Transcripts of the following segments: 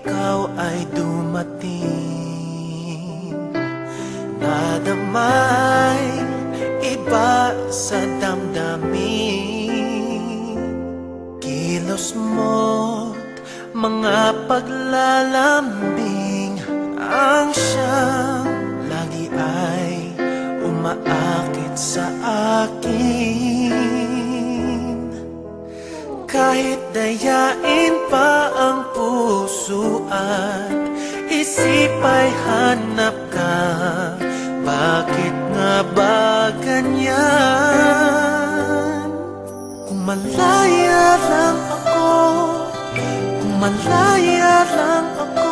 ikaw ay dumating, nadamay iba sa damdamin. Kilos mo't mga paglalambing ang siyang lagi ay umaakit sa akin. Kahit dayain pa ang puso at isip ay hanap ka, bakit nga ba ganyan? Kung malaya lang ako, kung malaya lang ako,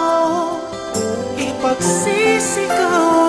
ipagsisigaw